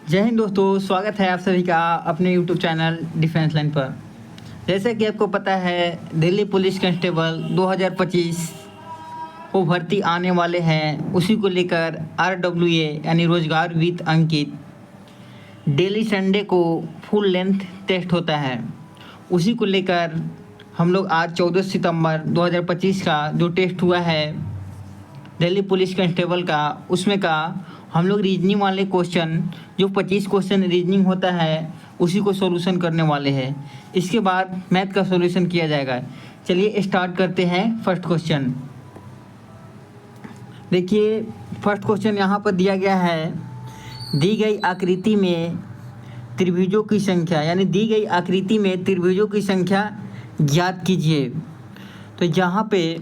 जय हिंद दोस्तों, स्वागत है आप सभी का अपने यूट्यूब चैनल डिफेंस लाइन पर। जैसे कि आपको पता है, दिल्ली पुलिस कांस्टेबल 2025 वो भर्ती आने वाले हैं। उसी को लेकर RWA यानी रोजगार विद अंकित डेली संडे को फुल लेंथ टेस्ट होता है। उसी को लेकर हम लोग आज 14 सितंबर 2025 का जो टेस्ट हुआ है दिल्ली पुलिस कांस्टेबल का, उसमें का हम लोग रीजनिंग वाले क्वेश्चन, जो 25 क्वेश्चन रीजनिंग होता है उसी को सॉल्यूशन करने वाले हैं। इसके बाद मैथ का सॉल्यूशन किया जाएगा। चलिए स्टार्ट करते हैं फर्स्ट क्वेश्चन। देखिए फर्स्ट क्वेश्चन यहाँ पर दिया गया है, दी गई आकृति में त्रिभुजों की संख्या, यानी दी गई आकृति में त्रिभुजों की संख्या ज्ञात कीजिए। तो यहाँ पे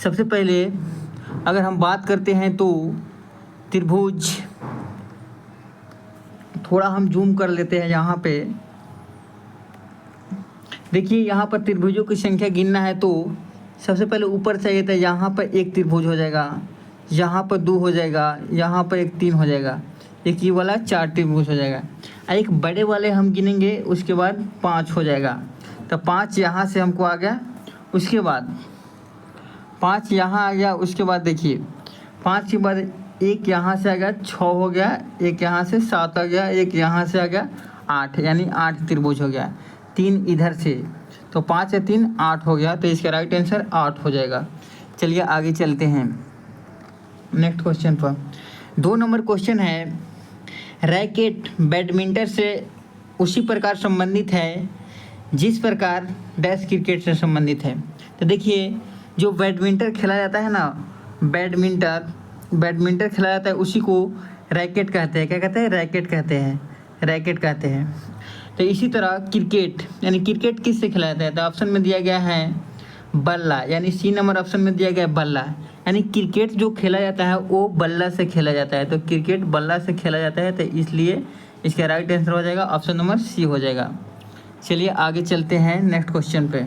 सबसे पहले अगर हम बात करते हैं तो त्रिभुज, थोड़ा हम जूम कर लेते हैं यहाँ पे। देखिए यहाँ पर त्रिभुजों की संख्या गिनना है तो सबसे पहले ऊपर चाहिए था, यहाँ पर एक त्रिभुज हो जाएगा, यहाँ पर 2 हो जाएगा, यहाँ पर एक 3 हो जाएगा, एक ये वाला 4 त्रिभुज हो जाएगा। एक बड़े वाले हम गिनेंगे, उसके बाद 5 हो जाएगा। तो 5 यहाँ से हमको आ गया, उसके बाद 5 यहाँ आ गया, उसके बाद देखिए 5 के बाद एक यहाँ से आ गया 6 हो गया, एक यहाँ से 7 आ गया, एक यहाँ से आ गया 8, यानी 8 त्रिभुज हो गया। 3 इधर से, तो 5 या 3 8 हो गया, तो इसका राइट आंसर 8 हो जाएगा। चलिए आगे चलते हैं नेक्स्ट क्वेश्चन पर। 2 नंबर क्वेश्चन है, रैकेट बैडमिंटन से उसी प्रकार संबंधित है जिस प्रकार डैश क्रिकेट से संबंधित है। तो देखिए जो बैडमिंटन खेला जाता है ना, बैडमिंटन खेला जाता है उसी को रैकेट कहते हैं। क्या कहते हैं? रैकेट कहते हैं, रैकेट कहते हैं। तो इसी तरह क्रिकेट, यानी क्रिकेट किससे खेला जाता है? तो ऑप्शन में दिया गया है बल्ला, यानी सी नंबर ऑप्शन में दिया गया है बल्ला, यानी क्रिकेट जो खेला जाता है वो बल्ला से खेला जाता है। तो क्रिकेट बल्ला से खेला जाता है, तो इसलिए इसका राइट आंसर हो जाएगा ऑप्शन नंबर सी हो जाएगा। चलिए आगे चलते हैं नेक्स्ट क्वेश्चन पे।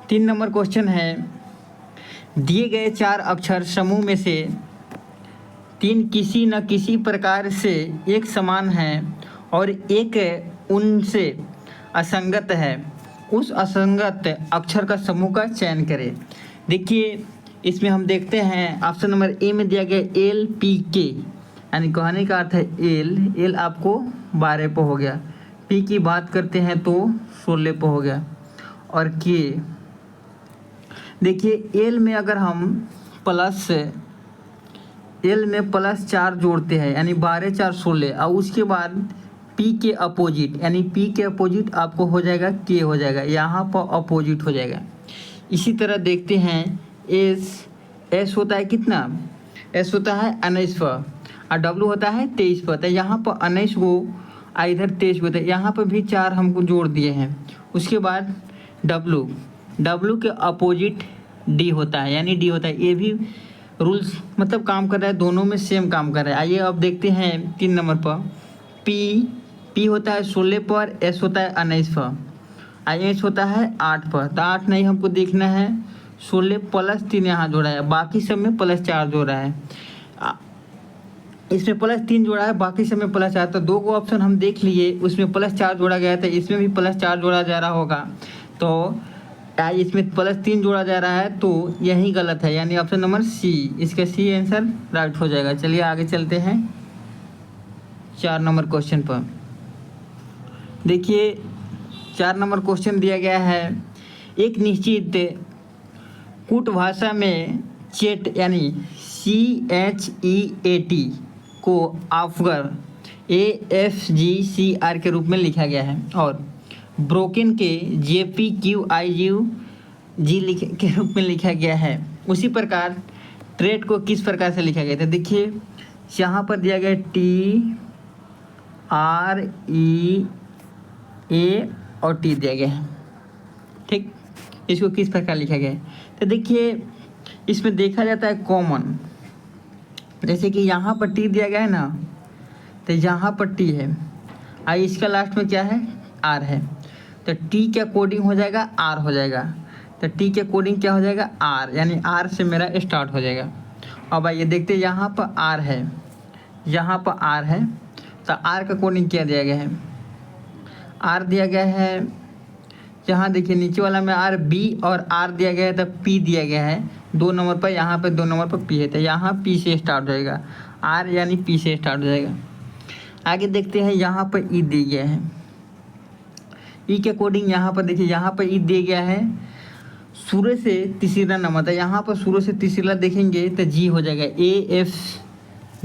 3 नंबर क्वेश्चन है, दिए गए 4 अक्षर समूह में से 3 किसी न किसी प्रकार से एक समान है और एक उनसे असंगत है। उस असंगत अक्षर का समूह का चयन करें। देखिए इसमें हम देखते हैं ऑप्शन नंबर ए में दिया गया LPK, यानी कहने का अर्थ है एल आपको 12 पे हो गया, पी की बात करते हैं तो 16 पे हो गया, और के देखिए एल में अगर हम एल में +4 जोड़ते हैं, यानी 12 4 16, और उसके बाद पी के अपोजिट, यानी पी के अपोजिट आपको हो जाएगा के हो जाएगा, यहाँ पर अपोजिट हो जाएगा। इसी तरह देखते हैं एस होता है कितना? एस होता है 19 पर, और डब्लू होता है 23 पर। तो यहाँ पर 19 को इधर 23 को, यहाँ पर भी 4 हमको जोड़ दिए हैं। उसके बाद डब्लू के अपोजिट डी होता है, यानी डी होता है। ये भी रूल्स मतलब काम कर रहा है, दोनों में सेम काम कर रहा है। आइए अब देखते हैं 3 नंबर पर। पी होता है 16 पर, एस होता है 19 पर, एस होता है 8 पर। तो 8 नहीं हमको देखना है, 16 + 3 यहाँ जोड़ा है, बाकी सब में +4 जोड़ा है। इसमें +3 जोड़ा है, बाकी सब में +4। तो 2 को ऑप्शन हम देख लिए, उसमें +4 जोड़ा गया था, इसमें भी +4 जोड़ा जा रहा होगा। तो इसमें +3 जोड़ा जा रहा है, तो यही गलत है, यानी ऑप्शन नंबर सी, इसका सी आंसर राइट हो जाएगा। चलिए आगे चलते हैं 4 नंबर क्वेश्चन पर। देखिए 4 नंबर क्वेश्चन दिया गया है, एक निश्चित कूट भाषा में चेट, यानी CHEAT को अफगर AFGCR के रूप में लिखा गया है, और ब्रोकन के JPQIUG के रूप में लिखा गया है। उसी प्रकार ट्रेड को किस प्रकार से लिखा गया था? देखिए यहाँ पर दिया गया TREA और T दिया गया है, ठीक। इसको किस प्रकार लिखा गया है? तो देखिए इसमें देखा जाता है कॉमन, जैसे कि यहाँ पर T दिया गया है ना, तो यहाँ पर T है, और इसका लास्ट में क्या है? R है। तो T का कोडिंग हो जाएगा R हो जाएगा। तो T का कोडिंग क्या हो जाएगा? R, यानी R से मेरा स्टार्ट हो जाएगा। अब आइए देखते हैं, यहाँ पर R है, यहाँ पर आर है, तो आर का कोडिंग क्या दिया गया है, आर दिया गया है, यहाँ देखिए नीचे वाला में आर बी और आर दिया गया है, तो पी दिया गया है 2 नंबर पर, यहाँ पे 2 नंबर पर पी है, तो यहाँ पी से स्टार्ट हो जाएगा, आर यानी पी से स्टार्ट हो जाएगा। आगे देखते हैं, यहाँ पर ई दिया गया है, ई के कोडिंग यहाँ पर देखिए, यहाँ पर ई दिया गया है सूर्य से तीसरा नंबर, तो यहाँ पर सूर्य से तीसरा देखेंगे तो जी हो जाएगा, ए एफ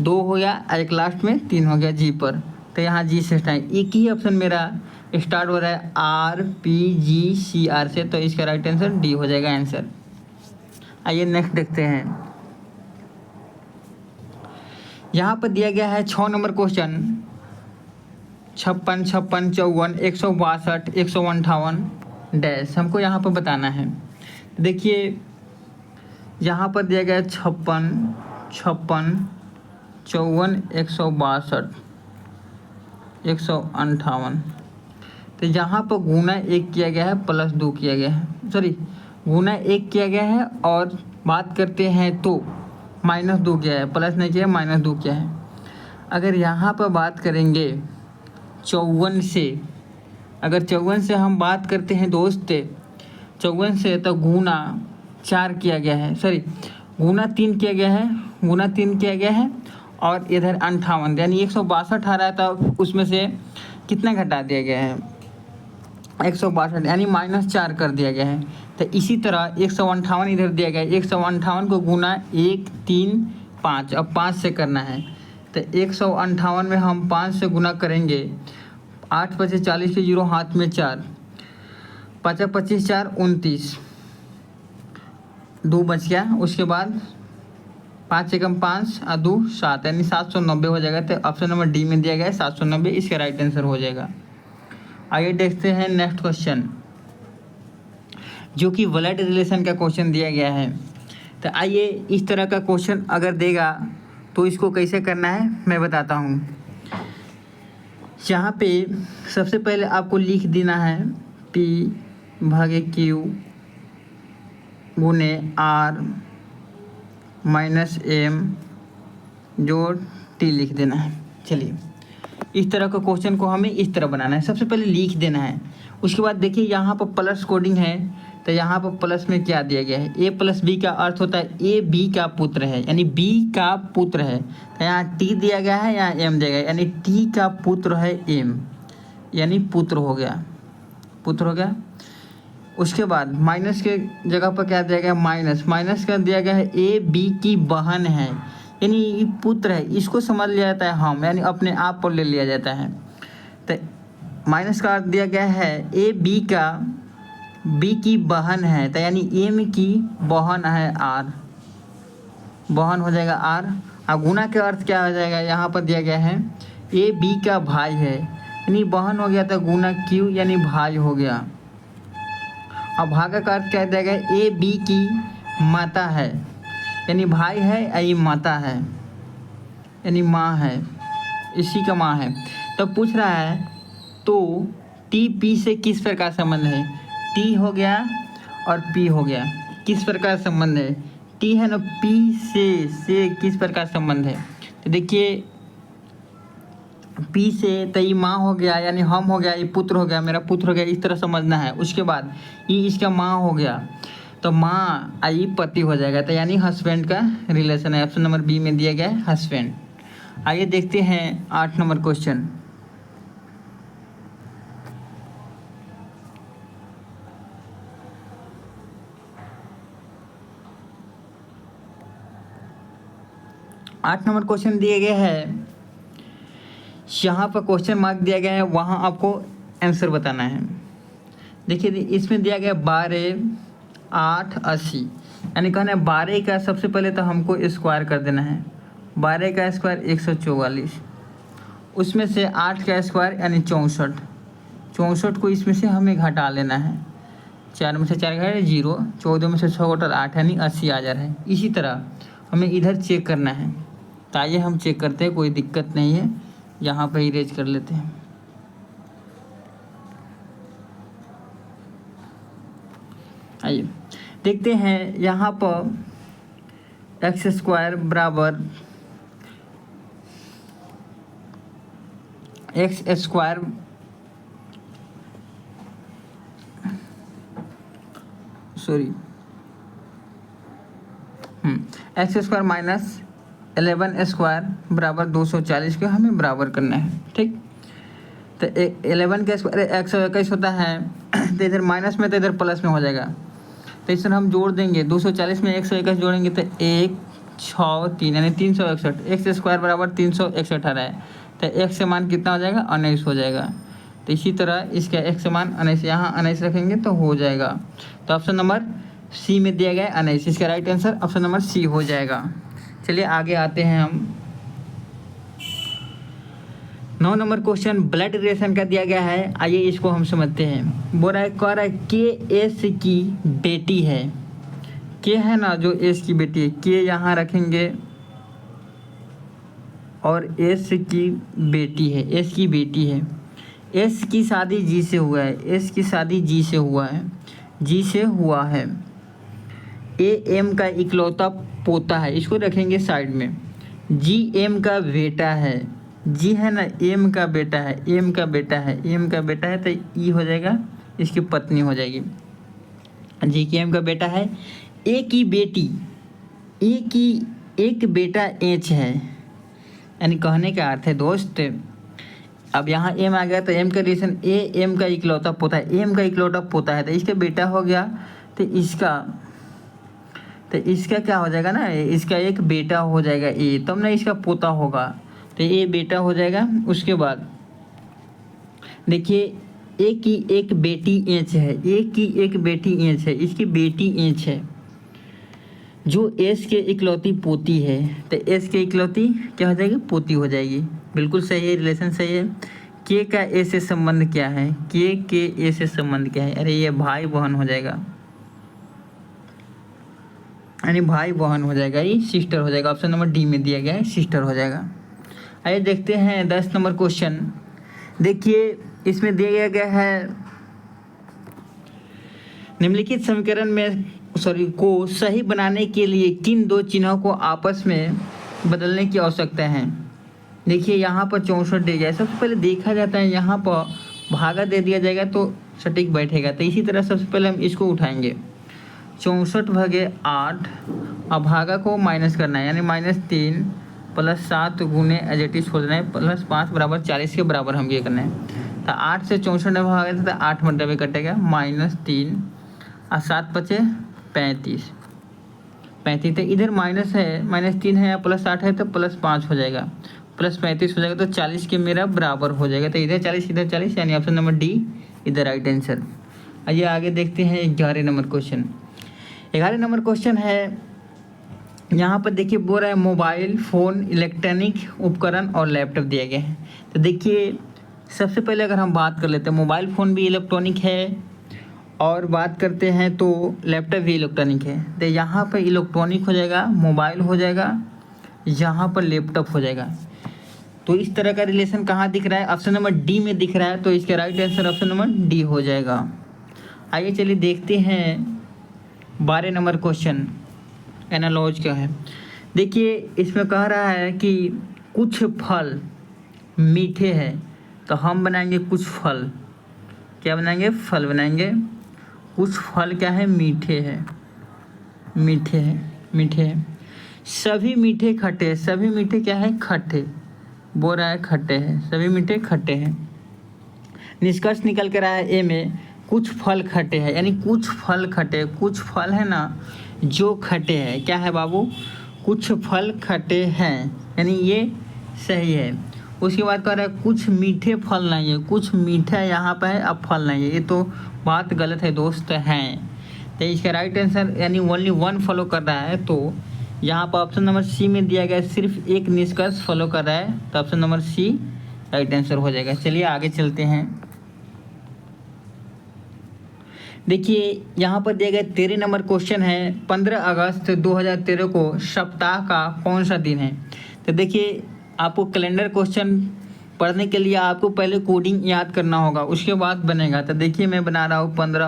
2 हो गया, एक लास्ट में 3 हो गया जी पर, तो यहाँ जी से स्टार्ट, एक ही ऑप्शन मेरा स्टार्ट हो रहा है R P G C R से, तो इसका राइट आंसर डी हो जाएगा आंसर। आइए नेक्स्ट देखते हैं, यहाँ पर दिया गया है 6 नंबर क्वेश्चन, 56, 56, 54, 162, 158 डैश, हमको यहाँ पर बताना है। देखिए यहाँ पर दिया गया है 56, 56, 54, 162, 158, तो यहाँ पर गुना 1 किया गया है, प्लस 2 किया गया है, सॉरी गुना 1 किया गया है, और बात करते हैं तो -2 किया है, प्लस नहीं किया, -2 किया है। अगर यहाँ पर बात करेंगे 54 से, अगर 54 से हम बात करते हैं दोस्त, 54 से तो गुना 4 किया गया है, सॉरी गुना 3 किया गया है, गुना 3 किया गया है, और इधर 58 यानी 162 आ रहा है, तो उसमें से कितना घटा दिया गया है, 162 यानी -4 कर दिया गया है। तो इसी तरह 158 इधर दिया गया है, 158 को गुना 1, 3, 5, अब 5 से करना है, तो 158 में हम 5 से गुना करेंगे, 8 5 40 के 0 हाथ में 4, 5 25 4 29, 2 बच गया, उसके बाद 5 से कम 5 और 2 7 यानी 790 हो जाएगा, तो ऑप्शन नंबर डी में दिया गया है 790, इसका राइट आंसर हो जाएगा। आइए देखते हैं नेक्स्ट क्वेश्चन, जो कि ब्लड रिलेशन का क्वेश्चन दिया गया है। तो आइए इस तरह का क्वेश्चन अगर देगा तो इसको कैसे करना है मैं बताता हूँ। यहाँ पे सबसे पहले आपको लिख देना है P भागे Q गुने R -M जोड़ T लिख देना है। चलिए इस तरह का क्वेश्चन को हमें इस तरह बनाना है, सबसे पहले लिख देना है। उसके बाद देखिए यहाँ पर प्लस कोडिंग है, तो यहाँ पर प्लस में क्या दिया गया है, A + B का अर्थ होता है A B का पुत्र है, यानी B का पुत्र है, तो यहाँ T दिया गया है, यहाँ M दिया गया है, यानी T का पुत्र है M, यानी पुत्र हो गया, पुत्र हो गया। उसके बाद माइनस के जगह पर क्या दिया गया, माइनस का दिया गया है A B की बहन है, यानी ये पुत्र है, इसको समझ लिया जाता है हम, यानी अपने आप पर ले लिया जाता है। तो माइनस का अर्थ दिया गया है A B की बहन है, तो यानी M की बहन है R, बहन हो जाएगा R। और गुना के अर्थ क्या हो जाएगा, यहाँ पर दिया गया है A B का भाई है, यानी बहन हो गया, तो गुना Q यानी भाई हो गया। और भागा का अर्थ क्या दिया गया, A B की माता है, यानी भाई है, ये माता है, यानी माँ है, इसी का माँ है। तो पूछ रहा है तो T P से किस प्रकार संबंध है, T हो गया और P हो गया, किस प्रकार संबंध है, T है ना, P से किस प्रकार संबंध है। तो देखिए P से तो ये माँ हो गया, यानी हम हो गया, ये पुत्र हो गया, मेरा पुत्र हो गया, इस तरह समझना है। उसके बाद ये इसका माँ हो गया, तो माँ आई पति हो जाएगा, तो यानी हस्बैंड का रिलेशन है, ऑप्शन नंबर बी में दिया गया है हस्बैंड। आइए देखते हैं 8 नंबर क्वेश्चन। आठ नंबर क्वेश्चन दिए गए हैं, यहाँ पर क्वेश्चन मार्क दिया गया है, वहाँ आपको आंसर बताना है। देखिए इसमें दिया गया 12, 8, 80, यानी कहना है 12 का सबसे पहले तो हमको स्क्वायर कर देना है, 12 का स्क्वायर 144, उसमें से 8 का स्क्वायर यानी 64 को इसमें से हमें घटा लेना है, 4 में से 4 घटाए 0, 14 में से 6 घटाए 8 यानी 80 आ जा रहा है। इसी तरह हमें इधर चेक करना है, तो आइए हम चेक करते हैं, कोई दिक्कत नहीं है, यहाँ पर इरेज कर लेते हैं। आइए देखते हैं, यहाँ पर x² बराबर x square x square minus 11 square बराबर 240 को हमें बराबर करना है। ठीक, तो 11 का स्क्वायर 121 होता है, तो इधर माइनस में तो इधर प्लस में हो जाएगा, तो इस तरह हम जोड़ देंगे। 240 में 121 जोड़ेंगे तो 1 6 3 यानी 361। एक्स स्क्वायर बराबर 361 आ रहा है, तो एक्स का मान कितना हो जाएगा 19 हो जाएगा। तो इसी तरह इसका एक्स का मान 19 यहाँ 19 रखेंगे तो हो जाएगा। तो ऑप्शन नंबर सी में दिया गया है 19, इसका right answer option number C हो जाएगा। चलिए आगे आते हैं हम। 9 नंबर क्वेश्चन ब्लड रिलेशन का दिया गया है, आइए इसको हम समझते हैं। बोल रहा है, कह रहा है के एस की बेटी है, के है ना जो एस की बेटी है, के यहाँ रखेंगे और एस की बेटी है, एस की बेटी है। एस की शादी जी से हुआ है, एस की शादी जी से हुआ है, जी से हुआ है। ए एम का इकलौता पोता है, इसको रखेंगे साइड में। जी एम का बेटा है, जी है ना एम का बेटा है, एम का बेटा है, एम का बेटा है, तो ई हो जाएगा इसकी पत्नी हो जाएगी। जी के एम का बेटा है। ए की बेटी, ए की एक बेटा एच है, यानी कहने का अर्थ है दोस्त, अब यहाँ एम आ गया तो एम का रिलेशन ए एम का इकलौता पोता है, एम का इकलौता पोता है, तो इसका बेटा हो गया, तो इसका क्या हो जाएगा ना, इसका एक बेटा हो जाएगा ए, तब ना इसका पोता होगा, तो ये बेटा हो जाएगा। उसके बाद देखिए ए की एक बेटी एच है, ए की एक बेटी एच है, इसकी बेटी एच है जो एस के इकलौती पोती है, तो एस के इकलौती क्या हो जाएगी, पोती हो जाएगी। बिल्कुल सही है, रिलेशन सही है। के का ए से संबंध क्या है, के ए से संबंध क्या है, अरे ये भाई बहन हो जाएगा, यानी भाई बहन हो जाएगा, ये सिस्टर हो जाएगा। ऑप्शन नंबर डी में दिया गया है सिस्टर हो जाएगा। आइए देखते हैं 10 नंबर क्वेश्चन। देखिए इसमें दिया गया है, निम्नलिखित समीकरण में को सही बनाने के लिए किन दो चिन्हों को आपस में बदलने की आवश्यकता है। देखिए यहाँ पर 64 दिया गया है, सबसे पहले देखा जाता है यहाँ पर भागा दे दिया जाएगा तो सटीक बैठेगा, तो इसी तरह सबसे पहले हम इसको उठाएंगे 64/8 और भागा को माइनस करना है, यानी -3 + 7 गुने एजेटिव छोड़ना है +5 बराबर 40 के बराबर हम ये करना है। तो 8 से 64 में भागा तो 8 मल्टीप्लाई कटेगा, -3 और 7 बचे 35, तो इधर माइनस है, -3 है +8 है तो +5 हो जाएगा, +35 हो जाएगा, तो 40 के मेरा बराबर हो जाएगा, तो इधर 40 इधर 40, यानी ऑप्शन नंबर डी इधर राइट आंसर। आइए आगे देखते हैं 11 नंबर क्वेश्चन। 11 नंबर क्वेश्चन है, यहाँ पर देखिए बोल रहा है मोबाइल फ़ोन इलेक्ट्रॉनिक उपकरण और लैपटॉप दिया गया है। तो देखिए सबसे पहले अगर हम बात कर लेते हैं, मोबाइल फ़ोन भी इलेक्ट्रॉनिक है और बात करते हैं तो लैपटॉप भी इलेक्ट्रॉनिक है, तो यहाँ पर इलेक्ट्रॉनिक हो जाएगा, मोबाइल हो जाएगा, यहाँ पर लैपटॉप हो जाएगा। तो इस तरह का रिलेशन कहाँ दिख रहा है, ऑप्शन नंबर डी में दिख रहा है, तो इसका right answer option number D हो जाएगा। आइए चलिए देखते हैं 12 नंबर क्वेश्चन एनालॉज का है। देखिए इसमें कह रहा है कि कुछ फल मीठे हैं, तो हम बनाएंगे कुछ फल, क्या बनाएंगे, फल बनाएंगे। कुछ फल क्या है, मीठे हैं, मीठे हैं, मीठे हैं। सभी मीठे खट्टे, सभी मीठे क्या है, खट्टे, बोल रहा है खट्टे हैं, सभी मीठे खट्टे हैं। निष्कर्ष निकल कर आया ए में, कुछ फल खट्टे हैं, यानी कुछ फल खट्टे, कुछ फल है ना जो खट्टे हैं, क्या है बाबू, कुछ फल खट्टे हैं, यानी ये सही है। उसके बाद कह रहा है कुछ मीठे फल नहीं है, कुछ मीठा यहाँ पर है अब फल नहीं है, ये तो बात गलत है दोस्त हैं। तो इसका राइट आंसर यानी ओनली वन फॉलो कर रहा है, तो यहाँ पर ऑप्शन नंबर सी में दिया गया सिर्फ एक निष्कर्ष फॉलो कर रहा है, तो option number C right answer हो जाएगा। चलिए आगे चलते हैं। देखिए यहाँ पर दिया गया 13 नंबर क्वेश्चन है, 15 अगस्त 2013 को सप्ताह का कौन सा दिन है। तो देखिए आपको कैलेंडर क्वेश्चन पढ़ने के लिए आपको पहले कोडिंग याद करना होगा, उसके बाद बनेगा। तो देखिए मैं बना रहा हूँ 15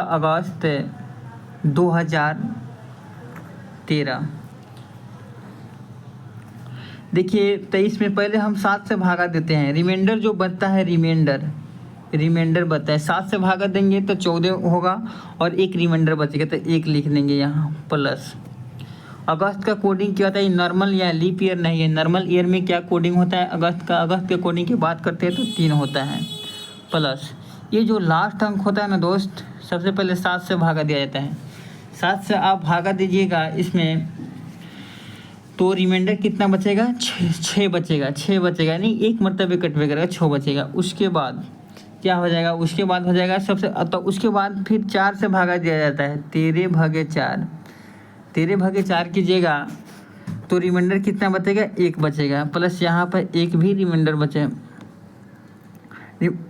अगस्त 2013। देखिए 23 में पहले हम 7 से भागा देते हैं, रिमाइंडर जो बचता है रिमाइंडर बचता है, 7 से भागा देंगे तो 14 होगा और एक रिमाइंडर बचेगा तो 1 लिख देंगे यहाँ प्लस। अगस्त का कोडिंग क्या होता है, नॉर्मल या लीप ईयर नहीं है, नॉर्मल ईयर में क्या कोडिंग होता है अगस्त का, अगस्त के कोडिंग की बात करते हैं तो 3 होता है प्लस। ये जो लास्ट अंक होता है ना दोस्त, सबसे पहले 7 से भागा दिया जाता है, 7 से आप भागा दीजिएगा इसमें तो रिमाइंडर कितना बचेगा, 6 बचेगा, 6 बचेगा यानी एक मरतबे कटवे करेगा, 6 बचेगा। उसके बाद क्या हो जाएगा, उसके बाद हो जाएगा सबसे, तो उसके बाद फिर 4 से भागा दिया जाता है, 13/4, 13/4 कीजिएगा तो रिमाइंडर कितना बचेगा, 1 बचेगा प्लस यहाँ पर एक भी रिमाइंडर बचे,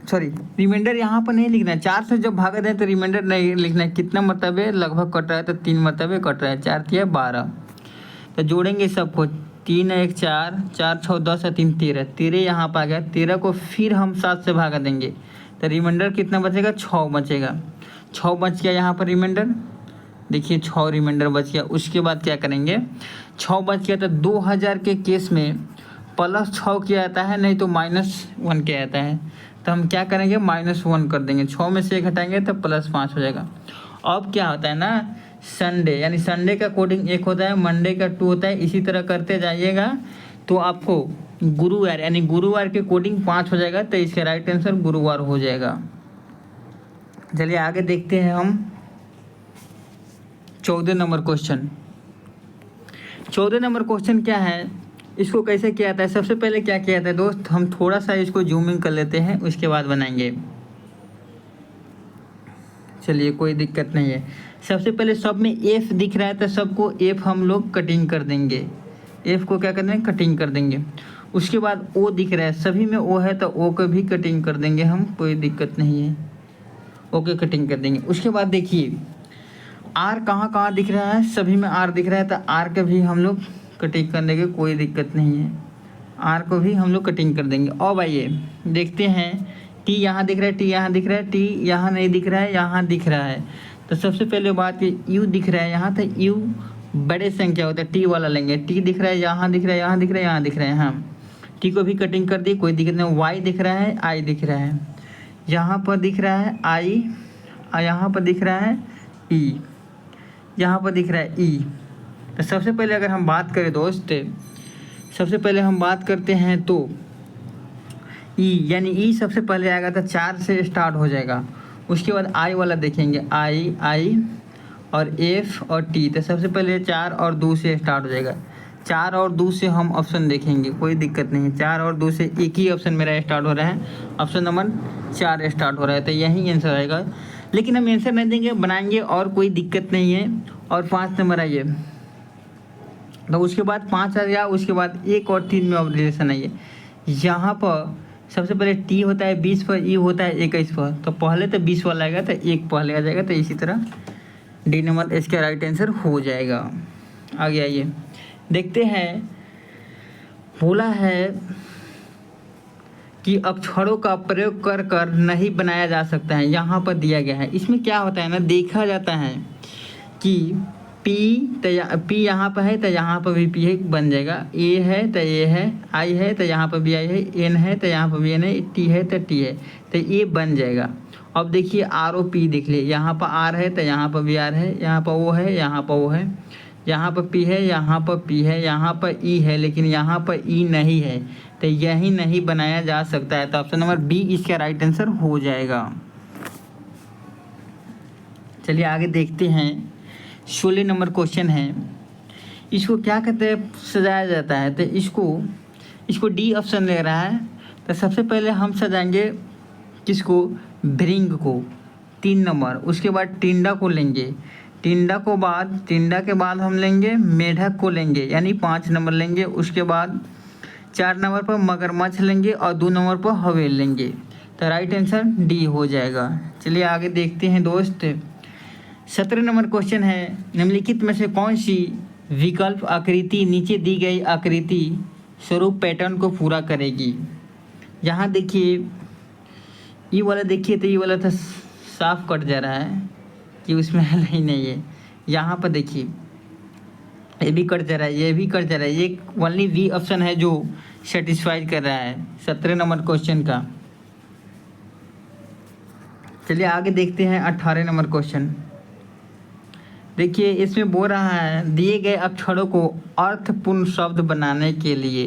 सॉरी रिमाइंडर यहाँ पर नहीं लिखना है, 4 से जब भागा दें तो रिमाइंडर नहीं लिखना है, कितना मरतबे लगभग कट रहा है तो 3 मरतबे कट रहा है, 4 किया 12, तो जोड़ेंगे सबको, 3 1 4, 4 6 10 और 3 13, 13 यहाँ पर आ गया, 13 को फिर हम 7 से भागा देंगे तो रिमाइंडर कितना बचेगा, 6 बचेगा, 6 बच गया यहाँ पर रिमाइंडर, देखिए 6 रिमाइंडर बच गया। उसके बाद क्या करेंगे, 6 बच गया तो 2000 के केस में +6 किया जाता है, नहीं तो -1 किया जाता है, तो हम क्या करेंगे -1 कर देंगे, 6 में से 1 हटाएंगे तो +5 हो जाएगा। अब क्या होता है ना, संडे यानी संडे का कोडिंग 1 होता है, मंडे का 2 होता है, इसी तरह करते जाइएगा तो आपको गुरुवार यानी गुरुवार के कोडिंग 5 हो जाएगा, तो इसका राइट आंसर गुरुवार हो जाएगा। चलिए आगे देखते हैं हम 14 नंबर क्वेश्चन। 14 नंबर क्वेश्चन क्या है, इसको कैसे किया जाता है, सबसे पहले क्या किया जाता है दोस्त, हम थोड़ा सा इसको जूमिंग कर लेते हैं, उसके बाद बनाएंगे। चलिए कोई दिक्कत नहीं है। सबसे पहले सब में एफ दिख रहा है तो सबको एफ हम लोग कटिंग कर देंगे, एफ को क्या कर देंगे, कटिंग कर देंगे। उसके बाद ओ दिख रहा है, सभी में ओ है तो ओ को भी कटिंग कर देंगे हम, कोई दिक्कत नहीं है, ओके कटिंग कर देंगे। उसके बाद देखिए आर कहाँ कहाँ दिख रहा है, सभी में आर दिख रहा है तो आर के भी हम लोग कटिंग कर देंगे, कोई दिक्कत नहीं है, आर को भी हम लोग कटिंग कर देंगे। अब आइए देखते हैं, टी यहाँ दिख रहा है, टी यहाँ दिख रहा है, टी यहाँ नहीं दिख रहा है, यहाँ दिख रहा है, तो सबसे पहले बात कि यू दिख रहा है यहाँ, तो यू बड़े संख्या होता है, टी वाला लेंगे, टी दिख रहा है, यहाँ दिख रहा है, यहाँ दिख रहा है, यहाँ दिख रहा है, हाँ टी को भी कटिंग कर दी, कोई दिक्कत नहीं। वाई दिख रहा है, आई दिख रहा है, यहाँ पर दिख रहा है आई, यहाँ पर दिख रहा है ई, यहाँ पर दिख रहा है ई। तो सबसे पहले अगर हम बात करें दोस्त, सबसे पहले हम बात करते हैं तो ई यानी ई सबसे पहले आएगा तो 4 से स्टार्ट हो जाएगा। उसके बाद आई वाला देखेंगे, आई और एफ और टी, तो सबसे पहले 4 और 2 से स्टार्ट हो जाएगा। 4 और 2 से हम ऑप्शन देखेंगे, कोई दिक्कत नहीं है, 4 और 2 से एक ही ऑप्शन मेरा स्टार्ट हो रहा है, ऑप्शन नंबर 4 स्टार्ट हो रहा है, तो यही आंसर आएगा। लेकिन हम आंसर नहीं देंगे, बनाएंगे और कोई दिक्कत नहीं है। और 5 नंबर आइए, तो उसके बाद 5 आ गया, उसके बाद 1 और 3 में ऑब्जर्वेशन आइए। यहाँ पर सबसे पहले टी होता है 20 पर, ई होता है 21 पर, तो पहले तो 20 वाला आएगा तो 1 पहले आ जाएगा, तो इसी तरह डी नंबर इसका राइट आंसर हो जाएगा। आगे आइए देखते हैं, बोला है कि अक्षरों का प्रयोग कर कर नहीं बनाया जा सकता है, यहाँ पर दिया गया है। इसमें क्या होता है ना, देखा जाता है कि पी यहाँ पर है तो यहाँ पर भी पी है बन जाएगा, ए है तो ए है, आई है तो यहाँ पर भी आई है, एन है तो यहाँ पर भी एन है, टी है तो टी है, तो ये बन जाएगा। अब देखिए आर ओ पी देख लिए, यहाँ पर आर है तो यहाँ पर भी आर है, यहाँ पर ओ है, यहाँ पर ओ है, यहाँ पर पी है, यहाँ पर पी है, यहाँ पर ई है, लेकिन यहाँ पर ई नहीं है, तो यही नहीं बनाया जा सकता है, तो ऑप्शन नंबर बी इसका राइट आंसर हो जाएगा। चलिए आगे देखते हैं, 16 नंबर क्वेश्चन है। इसको क्या कहते हैं, सजाया जाता है, तो इसको डी ऑप्शन ले रहा है, तो सबसे पहले हम सजाएंगे किसको, भृंग को 3 नंबर, उसके बाद टिंडा को लेंगे, टिंडा के बाद हम लेंगे मेढक को लेंगे, यानी 5 नंबर लेंगे। उसके बाद 4 नंबर पर मगरमच्छ लेंगे और 2 नंबर पर हवेल लेंगे, तो राइट आंसर डी हो जाएगा। चलिए आगे देखते हैं दोस्त, 17 नंबर क्वेश्चन है, निम्नलिखित में से कौन सी विकल्प आकृति नीचे दी गई आकृति स्वरूप पैटर्न को पूरा करेगी। यहाँ देखिए ई वाला, देखिए तो ई वाला तो साफ कट जा रहा है कि उसमें हल ही नहीं है। यहाँ पर देखिए ये भी कट जा रहा है, ये भी कट जा रहा है। ये ओनली बी ऑप्शन है जो सेटिस्फाई कर रहा है 17 नंबर क्वेश्चन का। चलिए आगे देखते हैं 18 नंबर क्वेश्चन। देखिए इसमें बोल रहा है दिए गए अक्षरों को अर्थपूर्ण शब्द बनाने के लिए,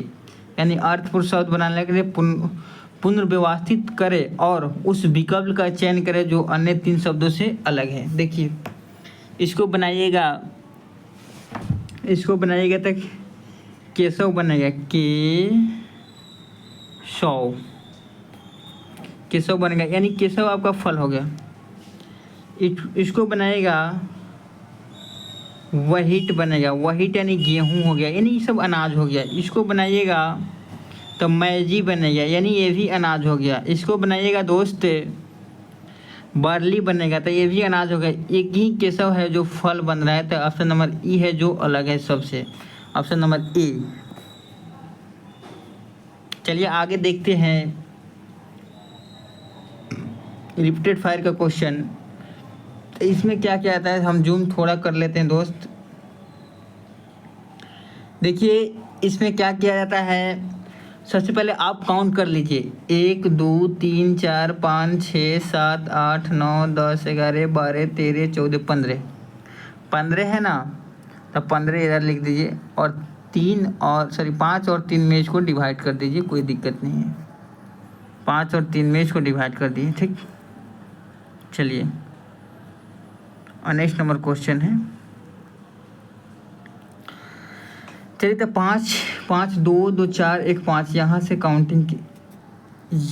यानी अर्थपूर्ण शब्द बनाने के लिए पुनर्व्यवस्थित करें और उस विकल्प का चयन करें जो अन्य 3 शब्दों से अलग है। देखिए इसको बनाइएगा तक केशव बनेगा, केशव बनेगा, यानी केशव आपका फल हो गया। इसको बनाएगा वहीट बनेगा, वहीट यानी गेहूं हो गया, यानी ये सब अनाज हो गया। इसको बनाइएगा तो मैजी बनेगा, यानी ये भी अनाज हो गया। इसको बनाइएगा दोस्त बार्ली बनेगा, तो ये भी अनाज हो गया। एक ही केशव है जो फल बन रहा है, तो ऑप्शन नंबर ई है जो अलग है सबसे, ऑप्शन नंबर ए। चलिए आगे देखते हैं रिपीटेड फायर का क्वेश्चन। तो इसमें क्या क्या आता है, हम जूम थोड़ा कर लेते हैं दोस्त। देखिए इसमें क्या किया जाता है, सबसे पहले आप काउंट कर लीजिए 1 2 3 4 5 6 7 8 9 10 11 12 13 14 15 है ना, तो 15 इधर लिख दीजिए और 5 और 3 में इसको डिवाइड कर दीजिए, कोई दिक्कत नहीं है। 5 और 3 में इसको डिवाइड कर दिए, ठीक। चलिए नेक्स्ट नंबर क्वेश्चन है। चलिए तो 5 2 2 4 1 5 यहाँ से काउंटिंग की,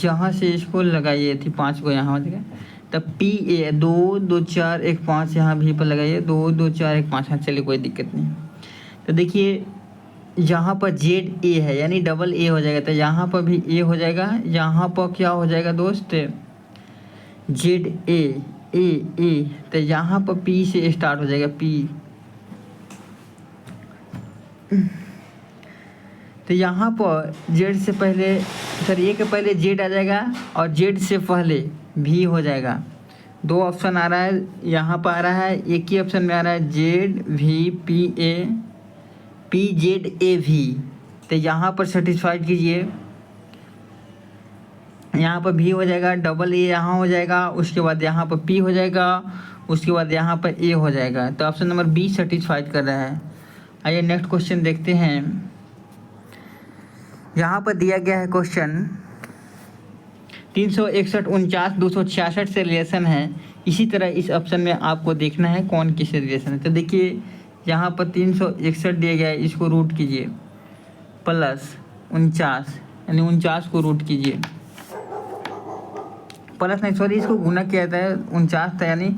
यहाँ से इसको लगाइए थी 5 को यहाँ हो जाएगा। तब पी ए 2 2 4 1 5 यहाँ भी पर लगाइए 2 2 4 1 5। हाँ चलिए कोई दिक्कत नहीं। तो देखिए यहाँ पर जेड ए है, यानी डबल ए हो जाएगा, तो यहाँ पर भी ए हो जाएगा। यहाँ पर क्या हो जाएगा दोस्त, जेड ए, तो यहाँ पर पी से स्टार्ट हो जाएगा, पी। तो यहाँ पर जेड से पहले, सर ए के पहले जेड आ जाएगा और जेड से पहले भी हो जाएगा। 2 ऑप्शन आ रहा है, यहाँ पर आ रहा है, एक ही ऑप्शन में आ रहा है जेड भी P A, P Z A भी। तो यहाँ पर सेटिस्फाइड कीजिए, यहाँ पर भी हो जाएगा, डबल ए यहाँ हो जाएगा, उसके बाद यहाँ पर पी हो जाएगा, उसके बाद यहाँ पर ए हो जाएगा। तो ऑप्शन नंबर बी सेटिस्फाइड कर रहा है। आइए नेक्स्ट क्वेश्चन देखते हैं। यहाँ पर दिया गया है क्वेश्चन 361 49 266 से रिलेशन है। इसी तरह इस ऑप्शन में आपको देखना है कौन किससे रिलेशन है। तो देखिए यहाँ पर 361 दिया गया है, इसको रूट कीजिए प्लस 49, यानी 49 को रूट कीजिए, प्लस नहीं सॉरी इसको गुना किया जाता है 49 था, यानी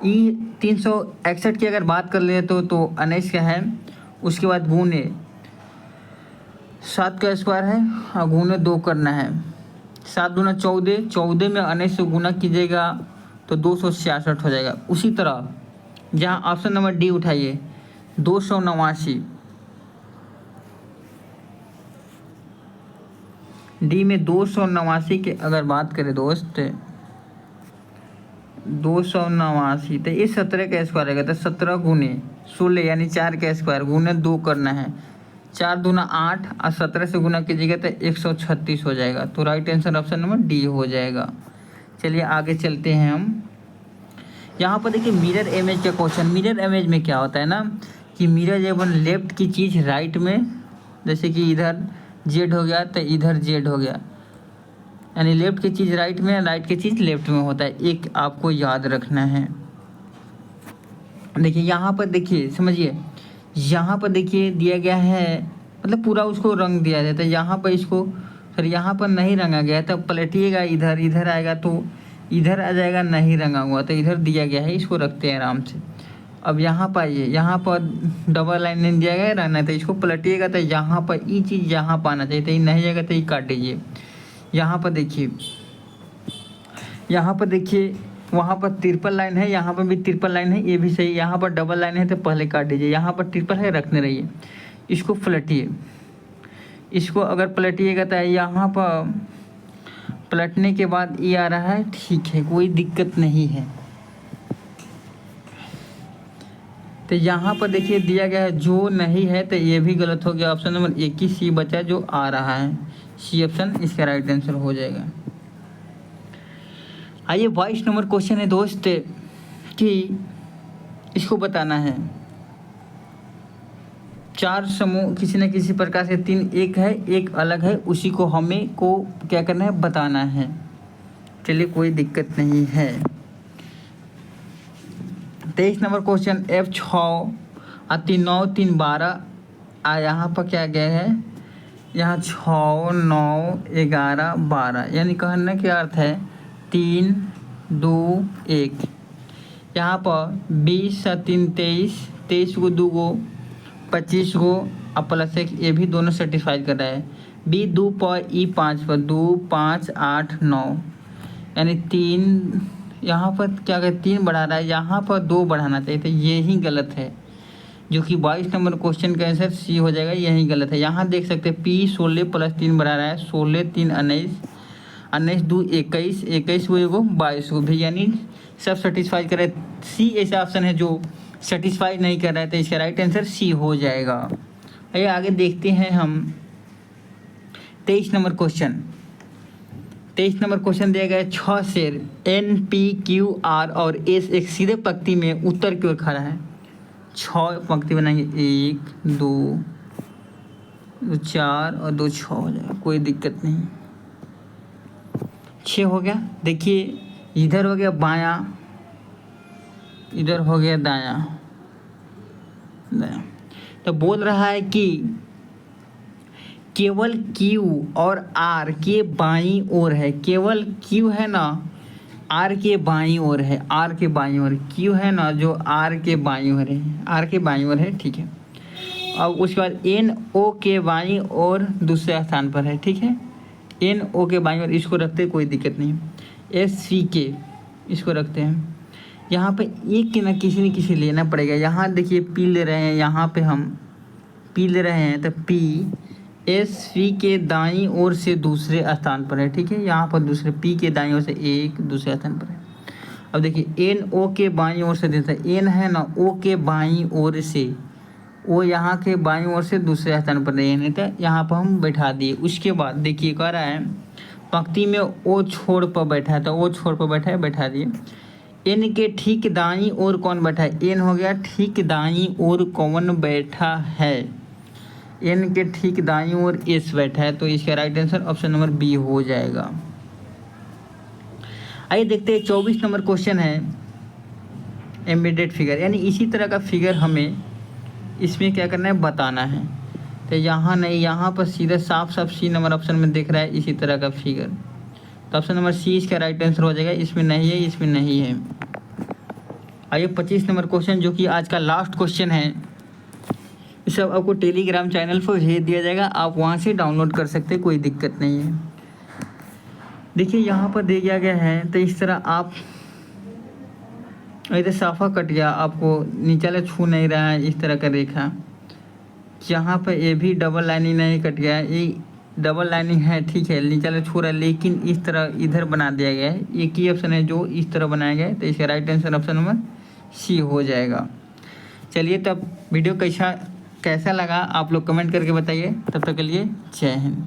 ई 361 की अगर बात कर ले तो 19 का है, उसके बाद गुने 7 का स्क्वायर है और गुने 2 करना है। 7 दूना 14, 14 में 19 से गुना कीजिएगा तो 266 हो जाएगा। उसी तरह जहाँ ऑप्शन नंबर डी उठाइए 289, डी में 289 की अगर बात करें दोस्त 289, तो ये 17 का स्क्वायर रहेगा, तो 17 गुने 16 यानी 4 का स्क्वायर गुने 2 करना है। 4 दूना 8 और 17 से गुना कीजिएगा तो 136 हो जाएगा। तो right answer option number D हो जाएगा। चलिए आगे चलते हैं हम। यहाँ पर देखिए मिरर इमेज का क्वेश्चन। मिरर इमेज में क्या होता है ना कि मिरर जब लेफ्ट की चीज़ राइट में, जैसे कि इधर जेड हो गया तो इधर जेड हो गया, यानी लेफ्ट की चीज़ राइट में, राइट की चीज़ लेफ्ट में होता है। एक आपको याद रखना है। देखिए यहाँ पर देखिए समझिए, यहाँ पर देखिए दिया गया है, मतलब पूरा उसको रंग दिया जाता है। यहाँ पर इसको सर यहाँ पर नहीं रंगा गया है, तब पलटिएगा इधर, इधर आएगा तो इधर आ जाएगा नहीं रंगा हुआ, तो इधर दिया गया है, इसको रखते हैं आराम से। अब यहाँ पर आइए, यहाँ पर डबल लाइन नहीं दिया गया है रहना, तो इसको पलटिएगा तो यहाँ पर ये चीज़ यहाँ पर आना चाहिए, तो ये नहीं जाएगा तो ये काट दीजिए। यहाँ पर देखिए, यहाँ पर देखिए वहाँ पर ट्रिपल लाइन है, यहाँ पर भी ट्रिपल लाइन है, ये भी सही। यहाँ पर डबल लाइन है तो पहले काट दीजिए, यहाँ पर ट्रिपल है रखने रहिए। इसको पलटिए, इसको अगर पलटिएगा तो यहाँ पर पलटने के बाद ये आ रहा है, ठीक है कोई दिक्कत नहीं है। तो तो यहाँ पर देखिए दिया गया है जो नहीं है, तो ये भी गलत हो गया। ऑप्शन नंबर 1 ही सी बचा जो आ रहा है। सी ऑप्शन इसका राइट आंसर हो जाएगा। आइए 22 नंबर क्वेश्चन है दोस्त कि इसको बताना है। 4 समूह किसी न किसी प्रकार से 3 एक है, एक अलग है, उसी को हमें को क्या करना है, बताना है। चलिए कोई दिक्कत नहीं है। 23 नंबर क्वेश्चन F6 और 3 9 3 12 यहाँ पर क्या गया है, यहाँ 6 9 11 12, यानी कहने का अर्थ है 3 2 1। यहाँ पर 20 और 3 23, 23 को 2 गो 25 गो और प्लस 1, ये भी दोनों सेटिस्फाई कर रहा है। बी 2 पर ई 5 पर 2 5 8 9, यानी 3 यहाँ पर क्या कहते 3 बढ़ा रहा है, यहाँ पर 2 बढ़ाना चाहिए, तो ये ही गलत है, जो कि 22 नंबर क्वेश्चन का आंसर सी हो जाएगा। यही गलत है। यहाँ देख सकते हैं पी 16 प्लस 3 बढ़ा रहा है, 16 3 19, 19 2 21, 21 वो एगो 22 को भी, यानी सब सेटिस्फाई कर रहे हैं। सी ऐसा ऑप्शन है जो सेटिस्फाई नहीं कर रहा है, तो इसका राइट आंसर सी हो जाएगा। आइए आगे देखते हैं हम 23 नंबर क्वेश्चन। 23 नंबर क्वेश्चन दिया गया है 6 शेर एन पी क्यू आर और एस एक सीधे पंक्ति में उत्तर की ओर खड़ा है। 6 पंक्ति बनाएंगे, 1 2 4 और 2 6 हो जाएगा, कोई दिक्कत नहीं। 6 हो गया। देखिए इधर हो गया बायां, इधर हो गया दायां। तो बोल रहा है कि केवल Q और R के बाईं ओर है। केवल Q है ना, R के बाईं ओर है, R के बाईं ओर Q है ना, जो R के बाईं ओर है, R के बाईं ओर है, ठीक है। अब उसके बाद NO के बाईं ओर दूसरे स्थान पर है, ठीक है। NO के बाईं ओर इसको रखते कोई दिक्कत नहीं। SCK इसको रखते हैं। यहाँ पे एक ना किसी न किसी लेना पड़ेगा। यहाँ देखिए P ले रहे हैं, यहाँ पे हम P ले रहे हैं, तो P SV के दाईं ओर से दूसरे स्थान पर है, ठीक है। यहाँ पर दूसरे P के दाईं ओर से एक दूसरे स्थान पर है। अब देखिए NO के बाईं ओर से देता है, N है ना O के बाईं ओर से, O यहाँ के बाईं ओर से दूसरे स्थान पर नहीं है, तो यहाँ पर हम बैठा दिए। उसके बाद देखिए कह रहा है पंक्ति में O छोड़ पर बैठा है, तो O छोड़ पर बैठा है, बैठा दिए। N के ठीक दाईं ओर कौन बैठा है, N हो गया ठीक दाईं ओर कौन बैठा है, N के ठीक दाईं ओर S बैठा है, तो इसका right answer option number B हो जाएगा। आइए देखते हैं 24 नंबर क्वेश्चन है एम्बेडेड फिगर, यानी इसी तरह का फिगर हमें इसमें क्या करना है, बताना है। तो यहाँ नहीं, यहाँ पर सीधा साफ साफ सी नंबर ऑप्शन में दिख रहा है इसी तरह का फिगर, तो ऑप्शन नंबर सी इसका राइट आंसर हो जाएगा। इसमें नहीं है, इसमें नहीं है। आइए 25 नंबर क्वेश्चन, जो कि आज का लास्ट क्वेश्चन है। ये सब आपको टेलीग्राम चैनल पर भेज दिया जाएगा, आप वहाँ से डाउनलोड कर सकते हैं, कोई दिक्कत नहीं है। देखिए यहाँ पर दे दिया गया है, तो इस तरह आप इधर साफा कट गया, आपको नीचे छू नहीं रहा है इस तरह का रेखा। यहाँ पर ये भी डबल लाइनिंग नहीं कट गया है, ये डबल लाइनिंग है, ठीक है, नीचे छू रहा है, लेकिन इस तरह इधर बना दिया गया है। एक ही ऑप्शन है जो इस तरह बनाया गया है, तो इसका right answer option number C हो जाएगा। चलिए तब वीडियो कैसा लगा आप लोग कमेंट करके बताइए। तब तक के लिए जय हिंद।